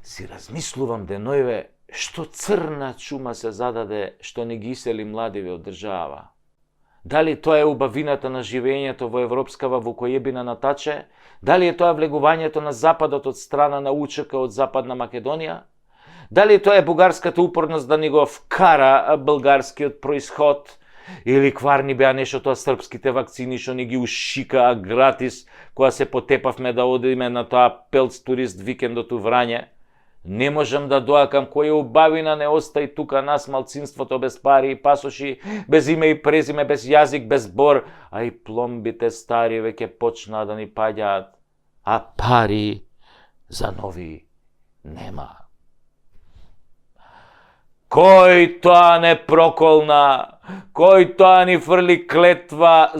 си размислувам денојве што црна чума се зададе што не ги исели младиве од држава. Дали тоа е убавината на живењето во европскава вукојебина на Таче? Дали е тоа влегувањето на Западот од страна на УЧК од Западна Македонија? Дали тоа е бугарската упорност да ни го вкара българскиот происход? Или кварни беа нешто тоа српските вакцини што ни ги ушикаа гратис кога се потепавме да одиме на тоа пелц турист викендот у Врање? Не можам да доакам која убавина не остаи тука нас малцинството без пари и пасоши, без име и презиме, без јазик, без бор, а и пломбите стари веќе почнаа да ни паѓаат, а пари за нови нема. Кој тоа не проколна, кој тоа ни фрли клетва